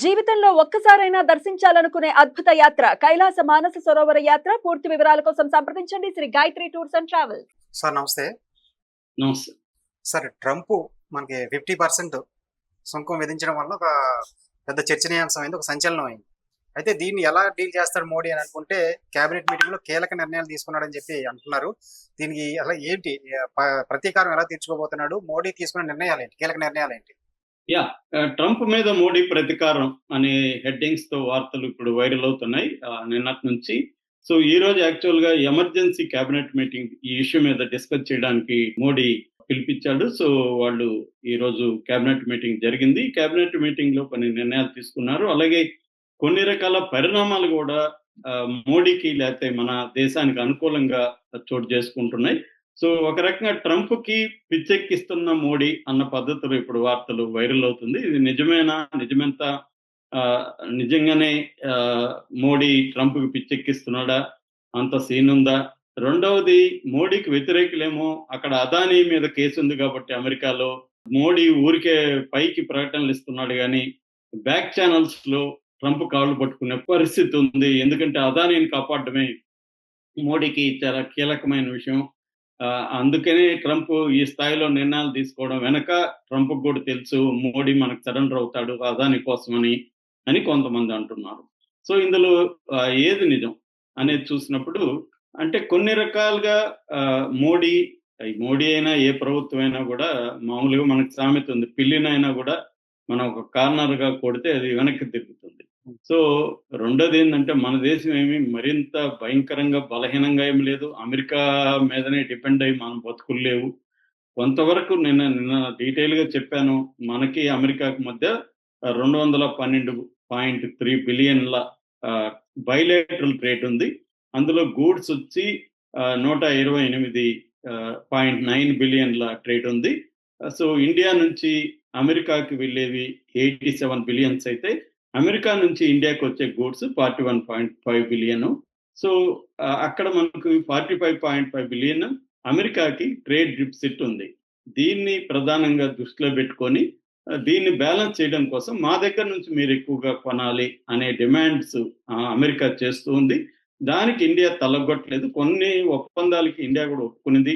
జీవితంలో ఒక్కసారైనా దర్శించాలనుకునే అద్భుత యాత్ర కైలాస మానస సరోవర యాత్ర. పూర్తి వివరాల కోసం సంప్రదించండి Shri Gayatri tours and travels. Sir నమస్తే. నమస్తే. సార్ ట్రంప్ మనకి 50% సుంకం విధించడం వల్ల ఒక పెద్ద చర్చనీయాంశమైంది, ఒక సంచలనం అయింది. అయితే దీన్ని ఎలా డీల్ చేస్తాడు మోడీ అని అనుకుంటే కేబినెట్ మీటింగ్ లో కీలక నిర్ణయాలు తీసుకున్నాడని చెప్పి అంటున్నారు. దీనికి అలా ఏంటి ప్రతీకారం ఎలా తీర్చుకోబోతున్నాడు, మోడీ తీసుకున్న నిర్ణయాలు ఏంటి, కీలక నిర్ణయాలు ఏంటి? ట్రంప్ మీద మోడీ ప్రతీకారం అనే హెడ్డింగ్స్ తో వార్తలు ఇప్పుడు వైరల్ అవుతున్నాయి నిన్నటి నుంచి. సో ఈ రోజు యాక్చువల్ గా ఎమర్జెన్సీ కేబినెట్ మీటింగ్ ఈ ఇష్యూ మీద డిస్కస్ చేయడానికి మోడీ పిలిపించాడు. సో వాళ్ళు ఈ రోజు కేబినెట్ మీటింగ్ జరిగింది. కేబినెట్ మీటింగ్ లో కొన్ని నిర్ణయాలు తీసుకున్నారు. అలాగే కొన్ని రకాల పరిణామాలు కూడా మోడీకి లేకపోతే మన దేశానికి అనుకూలంగా చోటు చేసుకుంటున్నాయి. సో ఒక రకంగా ట్రంప్ కి పిచ్చెక్కిస్తున్న మోడీ అన్న పద్ధతిలో ఇప్పుడు వార్తలు వైరల్ అవుతుంది. ఇది నిజమెంత నిజంగానే మోడీ ట్రంప్ కి పిచ్చెక్కిస్తున్నాడా, అంత సీన్ ఉందా? రెండవది, మోడీకి వ్యతిరేకులేమో అక్కడ అదానీ మీద కేసు ఉంది కాబట్టి అమెరికాలో మోడీ ఊరికే పైకి ప్రకటనలు ఇస్తున్నాడు కానీ బ్యాక్ ఛానల్స్ లో ట్రంప్ కాళ్ళు పట్టుకునే పరిస్థితి ఉంది. ఎందుకంటే అదానీని కాపాడడమే మోడీకి చాలా కీలకమైన విషయం. అందుకనే ట్రంప్ ఈ స్థాయిలో నిర్ణయాలు తీసుకోవడం వెనక ట్రంప్ కూడా తెలుసు మోడీ మనకు సరెండర్ అవుతాడు అదాని కోసమని కొంతమంది అంటున్నారు. సో ఇందులో ఏది నిజం అనేది చూసినప్పుడు అంటే కొన్ని రకాలుగా మోడీ అయినా ఏ ప్రభుత్వం అయినా కూడా మామూలుగా మనకు సామెత ఉంది, పిల్లినైనా కూడా మనం ఒక కార్నర్ గా కొడితే అది వెనక్కి తిరుగుతుంది. సో రెండోది ఏంటంటే మన దేశం ఏమి మరింత భయంకరంగా బలహీనంగా ఏమి లేదు. అమెరికా మీదనే డిపెండ్ అయ్యి మనం బతుకులు లేవు. కొంతవరకు నిన్న డీటెయిల్ గా చెప్పాను, మనకి అమెరికాకి మధ్య 212.3 బిలియన్ల బైలేటరల్ ట్రేడ్ ఉంది. అందులో గూడ్స్ వచ్చి 128.9 బిలియన్ల ట్రేడ్ ఉంది. సో ఇండియా నుంచి అమెరికాకి వెళ్ళేవి 87 బిలియన్స్ అయితే అమెరికా నుంచి ఇండియాకి వచ్చే గూడ్స్ 41.5 బిలియన్. సో అక్కడ మనకు 45.5 బిలియన్ అమెరికాకి ట్రేడ్ డిఫిసిట్ ఉంది. దీన్ని ప్రధానంగా దృష్టిలో పెట్టుకొని దీన్ని బ్యాలెన్స్ చేయడం కోసం మా దగ్గర నుంచి మీరు ఎక్కువగా కొనాలి అనే డిమాండ్స్ అమెరికా చేస్తూ ఉంది. దానికి ఇండియా తలగొట్టలేదు. కొన్ని ఒప్పందాలకి ఇండియా కూడా ఒప్పుకునింది.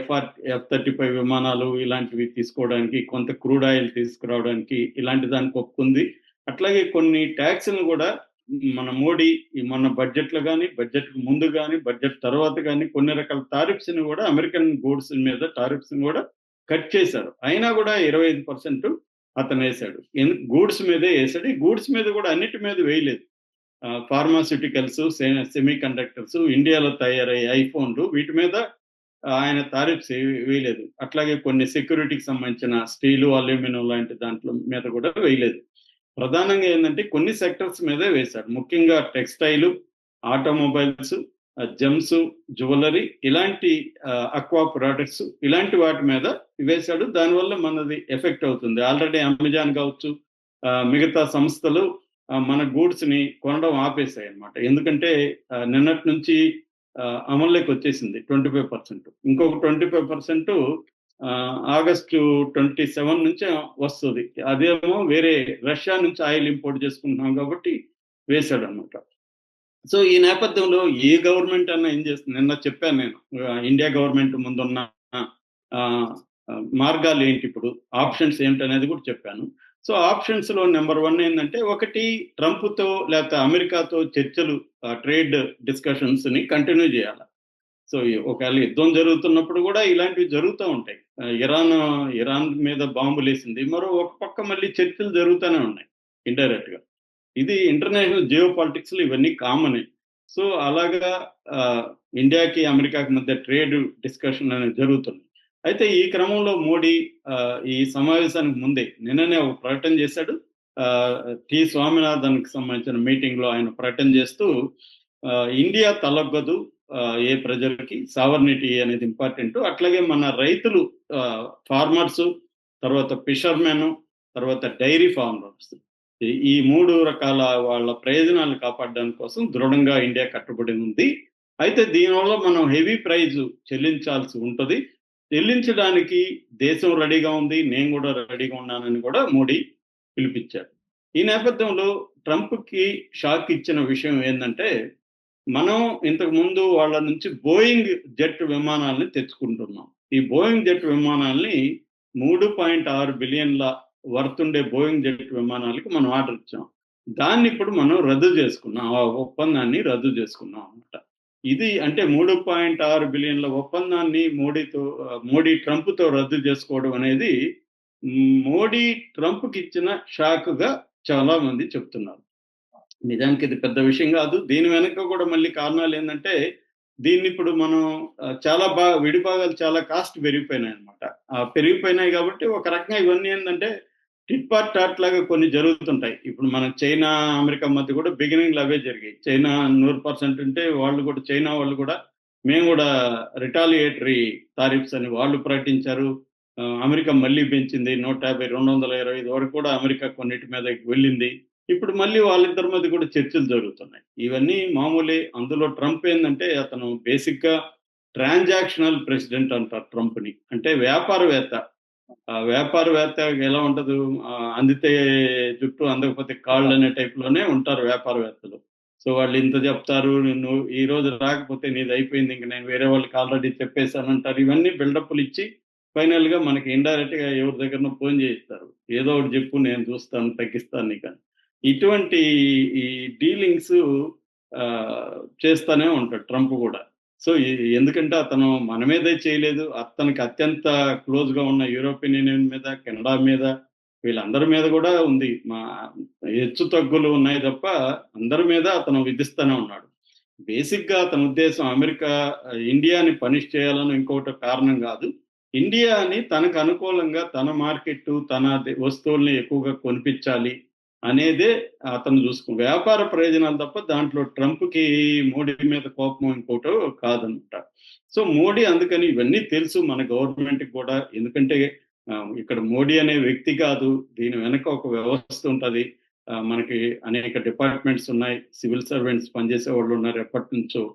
F-35 విమానాలు ఇలాంటివి తీసుకోవడానికి, కొంత క్రూడ్ ఆయిల్ తీసుకురావడానికి ఇలాంటి దానికి ఒప్పుకుంది. అట్లాగే కొన్ని ట్యాక్స్లను కూడా మన మోడీ మన బడ్జెట్ లో కానీ, బడ్జెట్ కు ముందు కానీ, బడ్జెట్ తర్వాత కానీ కొన్ని రకాల టారిఫ్స్ ని కూడా అమెరికన్ గూడ్స్ మీద టారిఫ్స్ ని కూడా కట్ చేశారు. అయినా కూడా 25% అతను వేశాడు. గూడ్స్ మీదే వేశాడు. ఈ గూడ్స్ మీద కూడా అన్నిటి మీద వేయలేదు. ఫార్మాస్యూటికల్స్, సెమీ కండక్టర్స్, ఇండియాలో తయారయ్యే ఐఫోన్లు వీటి మీద ఆయన టారిఫ్స్ వేయలేదు. అట్లాగే కొన్ని సెక్యూరిటీకి సంబంధించిన స్టీలు, అల్యూమినియం లాంటి దాంట్లో మీద కూడా వేయలేదు. ప్రధానంగా ఏంటంటే కొన్ని సెక్టర్స్ మీదే వేశాడు. ముఖ్యంగా టెక్స్టైల్, ఆటోమొబైల్స్, జెమ్స్, జ్యువెలరీ ఇలాంటి అక్వా ప్రొడక్ట్స్ ఇలాంటి వాటి మీద వేశాడు. దానివల్ల మనది ఎఫెక్ట్ అవుతుంది. ఆల్రెడీ అమెజాన్ కావచ్చు, మిగతా సంస్థలు మన గూడ్స్ ని కొనడం ఆపేశాయి అన్నమాట. ఎందుకంటే నిన్నటి నుంచి అమల్లోకి వచ్చేసింది 25%. ఇంకొక 25% ఆగస్టు 27 నుంచి వస్తుంది. అదేమో వేరే రష్యా నుంచి ఆయిల్ ఇంపోర్ట్ చేసుకుంటున్నాం కాబట్టి వేశాడు అనమాట. సో ఈ నేపథ్యంలో ఏ గవర్నమెంట్ అన్నా ఏం చేస్తుంది, నిన్న చెప్పాను నేను ఇండియా గవర్నమెంట్ ముందున్న మార్గాలు ఏంటి, ఇప్పుడు ఆప్షన్స్ ఏంటి అనేది కూడా చెప్పాను. సో ఆప్షన్స్ లో నెంబర్ 1 ఏంటంటే, ఒకటి ట్రంప్ తో లేకపోతే అమెరికాతో చర్చలు, ట్రేడ్ డిస్కషన్స్ ని కంటిన్యూ చేయాలి. సో ఒకవేళ యుద్ధం జరుగుతున్నప్పుడు కూడా ఇలాంటివి జరుగుతూ ఉంటాయి. ఇరాన్ మీద బాంబులు వేసింది, మరో ఒక పక్క మళ్ళీ చర్చలు జరుగుతూనే ఉన్నాయి ఇండైరెక్ట్ గా. ఇది ఇంటర్నేషనల్ జియో పాలిటిక్స్ లో ఇవన్నీ కామనే. సో అలాగా ఇండియాకి అమెరికాకి మధ్య ట్రేడ్ డిస్కషన్ అనేది జరుగుతుంది. అయితే ఈ క్రమంలో మోడీ ఈ సమావేశానికి ముందే నిన్ననే ఒక ప్రకటన చేశాడు. టి స్వామినాథన్ కి సంబంధించిన మీటింగ్ లో ఆయన ప్రకటన చేస్తూ ఇండియా తలగ్గదు ఏ ప్రజలకి, సావర్నిటీ అనేది ఇంపార్టెంట్. అట్లాగే మన రైతులు, ఫార్మర్స్, తర్వాత ఫిషర్మెన్, తర్వాత డైరీ ఫార్మర్స్, ఈ 3 రకాల వాళ్ళ ప్రయోజనాలు కాపాడడానికి కోసం దృఢంగా ఇండియా కట్టుబడి ఉంది. అయితే దీనివల్ల మనం హెవీ ప్రైజ్ చెల్లించాల్సి ఉంటుంది. చెల్లించడానికి దేశం రెడీగా ఉంది, నేను కూడా రెడీగా ఉన్నానని కూడా మోడీ పిలిపించారు. ఈ నేపథ్యంలో ట్రంప్కి షాక్ ఇచ్చిన విషయం ఏంటంటే, మనం ఇంతకు ముందు వాళ్ళ నుంచి బోయింగ్ జెట్ విమానాలని తెచ్చుకుంటున్నాం. ఈ బోయింగ్ జెట్ విమానాల్ని 3.6 బిలియన్ల వర్త్ ఉండే బోయింగ్ జెట్ విమానాలకి మనం ఆర్డర్ ఇచ్చాం. దాన్ని ఇప్పుడు మనం రద్దు చేసుకున్నాం. ఆ ఒప్పందాన్ని రద్దు చేసుకున్నాం అన్నమాట. ఇది అంటే 3.6 బిలియన్ల ఒప్పందాన్ని మోడీ ట్రంప్‌తో రద్దు చేసుకోవడం అనేది మోడీ ట్రంప్‌కి ఇచ్చిన షాక్‌గా చాలా మంది చెప్తున్నారు. నిజానికి ఇది పెద్ద విషయం కాదు. దీని వెనక కూడా మళ్ళీ కారణాలేందంటే, దీన్నిప్పుడు మనం చాలా విడిభాగాలు చాలా కాస్ట్ పెరిగిపోయినాయన్నమాట. పెరిగిపోయినాయి కాబట్టి ఒక రకంగా ఇవన్నీ ఏందంటే, టిట్ ఫార్ టాట్ లాగా కొన్ని జరుగుతుంటాయి. ఇప్పుడు మన చైనా, అమెరికా మధ్య కూడా బిగినింగ్‌లో అవే జరిగాయి. చైనా 100% ఉంటే వాళ్ళు కూడా చైనా వాళ్ళు కూడా మేము కూడా రిటాలియేటరీ టారిఫ్స్ అని వాళ్ళు ప్రకటించారు. అమెరికా మళ్ళీ పెంచింది. 150, 225 వరకు కూడా అమెరికా కొన్నిటి మీదకి వెళ్ళింది. ఇప్పుడు మళ్ళీ వాళ్ళిద్దరి మధ్య కూడా చర్చలు జరుగుతున్నాయి. ఇవన్నీ మామూలే. అందులో ట్రంప్ ఏందంటే అతను బేసిక్‌గా ట్రాన్సాక్షనల్ ప్రెసిడెంట్ అంటారు ట్రంప్‌ని. అంటే వ్యాపారవేత్త. వ్యాపారవేత్త ఎలా ఉంటదు, అందితే జుట్టు అందకపోతే కాళ్ళు అనే టైప్‌లోనే ఉంటారు వ్యాపారవేత్తలు. సో వాళ్ళు ఇంత చెప్తారు. నువ్వు ఈరోజు రాకపోతే నీది అయిపోయింది. ఇంక నేను వేరే వాళ్ళకి ఆల్రెడీ చెప్పేసానంటారు. ఇవన్నీ బిల్డప్‌లు ఇచ్చి ఫైనల్‌గా మనకి ఇండైరెక్ట్‌గా ఎవరి దగ్గరనో ఫోన్ చేయిస్తారు. ఏదో ఒకటి చెప్పు, నేను చూస్తాను, తగ్గిస్తాను నీకని. ఇటువంటి ఈ డీలింగ్స్ చేస్తానే ఉంటాడు ట్రంప్ కూడా. సో ఎందుకంటే అతను మన మీదే చేయలేదు. అతనికి అత్యంత క్లోజ్‌గా ఉన్న యూరోపియన్ యూనియన్ మీద, కెనడా మీద, వీళ్ళందరి మీద కూడా ఉంది. హెచ్చు తగ్గులు ఉన్నాయి తప్ప అందరి మీద అతను విధిస్తూనే ఉన్నాడు. బేసిక్‌గా అతని ఉద్దేశం అమెరికా ఇండియాని పనిష్ చేయాలని ఇంకొకటి కారణం కాదు. ఇండియాని తనకు అనుకూలంగా తన మార్కెట్టు, తన వస్తువుల్ని ఎక్కువగా కొనిపించాలి అనేదే అతను వ్యాపార ప్రయోజనాలు తప్ప దాంట్లో ట్రంప్‌కి మోడీ మీద కోపం ఇంకోటో కాదనమాట. సో మోడీ అందుకని ఇవన్నీ తెలుసు మన గవర్నమెంట్‌కి కూడా. ఎందుకంటే ఇక్కడ మోడీ అనే వ్యక్తి కాదు. దీని వెనక ఒక వ్యవస్థ ఉంటది. మనకి అనేక డిపార్ట్మెంట్స్ ఉన్నాయి. సివిల్ సర్వెంట్స్ పనిచేసే వాళ్ళు ఉన్నారు ఎప్పటినుంచో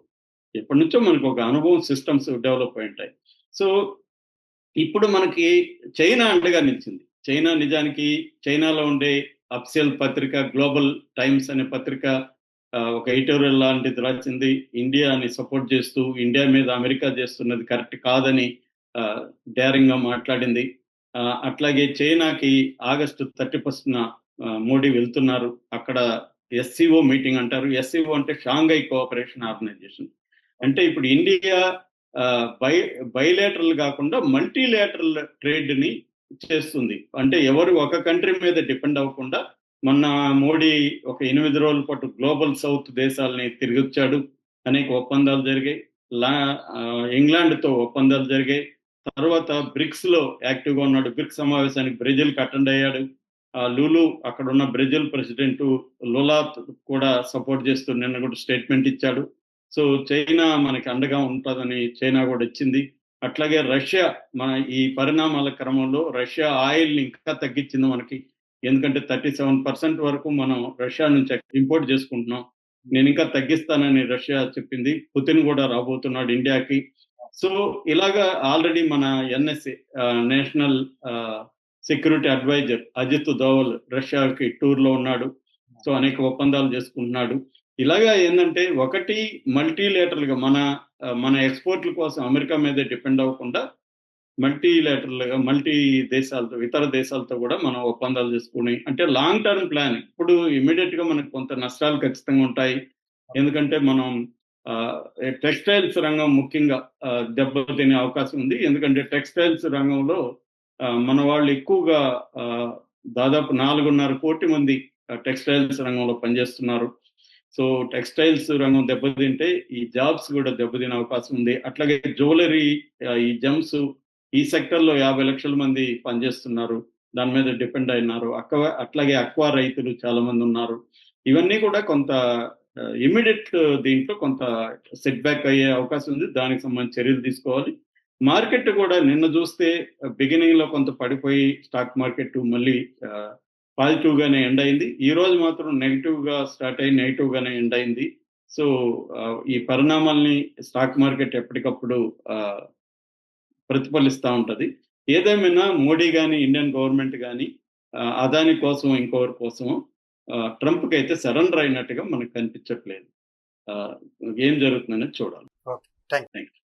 మనకు ఒక అనుభవం, సిస్టమ్స్ డెవలప్ అయి ఉంటాయి. సో ఇప్పుడు మనకి చైనా అండగా నిలిచింది. చైనా నిజానికి చైనాలో ఉండే అఫీషియల్ పత్రిక గ్లోబల్ టైమ్స్ అనే పత్రిక ఒక ఎడిటోరియల్ లాంటిది రాసింది. ఇండియాని సపోర్ట్ చేస్తూ ఇండియా మీద అమెరికా చేస్తున్నది కరెక్ట్ కాదని డేరింగ్ గా మాట్లాడింది. అట్లాగే చైనాకి ఆగస్టు 31న మోడీ వెళ్తున్నారు. అక్కడ ఎస్సీఓ మీటింగ్ అంటారు. ఎస్సీఓ అంటే షాంఘై కోఆపరేషన్ ఆర్గనైజేషన్. అంటే ఇప్పుడు ఇండియా బైలేటరల్ కాకుండా మల్టీలేటరల్ ట్రేడ్ ని చేస్తుంది. అంటే ఎవరు ఒక కంట్రీ మీద డిపెండ్ అవ్వకుండా మొన్న మోడీ ఒక 8 రోజుల పాటు గ్లోబల్ సౌత్ దేశాలని తిరిగొచ్చాడు. అనేక ఒప్పందాలు జరిగాయి. ఇంగ్లాండ్తో ఒప్పందాలు జరిగాయి. తర్వాత బ్రిక్స్ లో యాక్టివ్గా ఉన్నాడు. బ్రిక్స్ సమావేశానికి బ్రెజిల్కి అటెండ్ అయ్యాడు. లులు అక్కడ ఉన్న బ్రెజిల్ ప్రెసిడెంట్ లులా కూడా సపోర్ట్ చేస్తూ నిన్న కూడా స్టేట్మెంట్ ఇచ్చాడు. సో చైనా మనకి అండగా ఉంటుందని చైనా కూడా ఇచ్చింది. అట్లాగే రష్యా మన ఈ పరిణామాల క్రమంలో రష్యా ఆయిల్ని ఇంకా తగ్గించింది మనకి. ఎందుకంటే 37% వరకు మనం రష్యా నుంచి ఇంపోర్ట్ చేసుకుంటున్నాం. నేను ఇంకా తగ్గిస్తానని రష్యా చెప్పింది. పుతిన్ కూడా రాబోతున్నాడు ఇండియాకి. సో ఇలాగా ఆల్రెడీ మన NSA national security advisor Ajit Doval రష్యాకి టూర్లో ఉన్నాడు. సో అనేక ఒప్పందాలు చేసుకుంటున్నాడు. ఇలాగా ఏంటంటే ఒకటి మల్టీలేటరల్గా మన ఎక్స్పోర్ట్ల కోసం అమెరికా మీదే డిపెండ్ అవ్వకుండా మల్టీలేటరల్గా దేశాలతో, ఇతర దేశాలతో కూడా మనం ఒప్పందాలు చేసుకుని, అంటే లాంగ్ టర్మ్ ప్లాన్. ఇప్పుడు ఇమీడియట్ గా మనకు కొంత నష్టాలు ఖచ్చితంగా ఉంటాయి. ఎందుకంటే మనం టెక్స్టైల్స్ రంగం ముఖ్యంగా దెబ్బతినే అవకాశం ఉంది. ఎందుకంటే టెక్స్టైల్స్ రంగంలో మన వాళ్ళు ఎక్కువగా దాదాపు 4.5 కోటి మంది టెక్స్టైల్స్ రంగంలో పనిచేస్తున్నారు. సో టెక్స్టైల్స్ రంగం దెబ్బతింటే ఈ జాబ్స్ కూడా దెబ్బతినే అవకాశం ఉంది. అట్లాగే జ్యువెలరీ, ఈ జెమ్స్, ఈ సెక్టర్లో 50 లక్షల మంది పనిచేస్తున్నారు. దాని మీద డిపెండ్ అయినారు. అట్లాగే అక్వా రైతులు చాలా మంది ఉన్నారు. ఇవన్నీ కూడా కొంత ఇమ్మీడియట్ దీంట్లో కొంత సెట్ బ్యాక్ అయ్యే అవకాశం ఉంది. దానికి సంబంధించి చర్యలు తీసుకోవాలి. మార్కెట్ కూడా నిన్న చూస్తే బిగినింగ్ లో కొంత పడిపోయి స్టాక్ మార్కెట్ మళ్ళీ పాజిటివ్ గానే ఎండ్ అయింది. ఈ రోజు మాత్రం నెగిటివ్ గా స్టార్ట్ అయ్యి నెగిటివ్ గానే ఎండ్ అయింది. సో ఈ పరిణామాల్ని స్టాక్ మార్కెట్ ఎప్పటికప్పుడు ప్రతిఫలిస్తూ ఉంటది. ఏదేమైనా మోడీ కానీ ఇండియన్ గవర్నమెంట్ కానీ అదాని కోసం ఇంకొకరి కోసం ట్రంప్కి అయితే సరెండర్ అయినట్టుగా మనకు కనిపించట్లేదు. ఏం జరుగుతుందనేది చూడాలి. Okay, thank thank you.